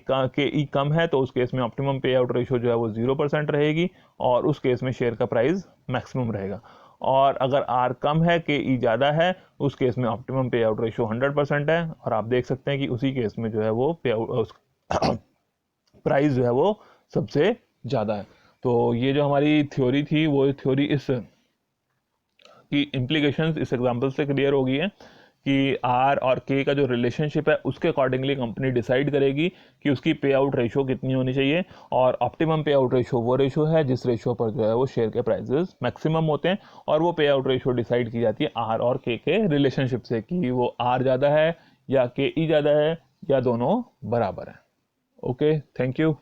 ई कम है, तो उस केस में ऑप्टिमम पे आउट रेशो जो है वो 0% रहेगी और उस केस में शेयर का प्राइस मैक्सिमम रहेगा। और अगर आर कम है, के ई ज़्यादा है, उस केस में ऑप्टिमम पे आउट रेशो 100% है। और आप देख सकते हैं कि उसी केस में जो है वो पे आउट प्राइस जो है वो सबसे ज़्यादा है। तो ये जो हमारी थ्योरी थी वो थ्योरी इस की इम्प्लीकेशंस इस एग्जांपल से क्लियर हो गई है कि आर और के का जो रिलेशनशिप है उसके अकॉर्डिंगली कंपनी डिसाइड करेगी कि उसकी पे आउट रेशो कितनी होनी चाहिए। और ऑप्टिमम पे आउट रेशो वो रेशो है जिस रेशो पर जो है वो शेयर के प्राइसेस मैक्सिमम होते हैं, और वो पे आउट रेशो डिसाइड की जाती है आर और के रिलेशनशिप से कि वो आर ज़्यादा है या के ई ज़्यादा है या दोनों बराबर है। Okay, thank you.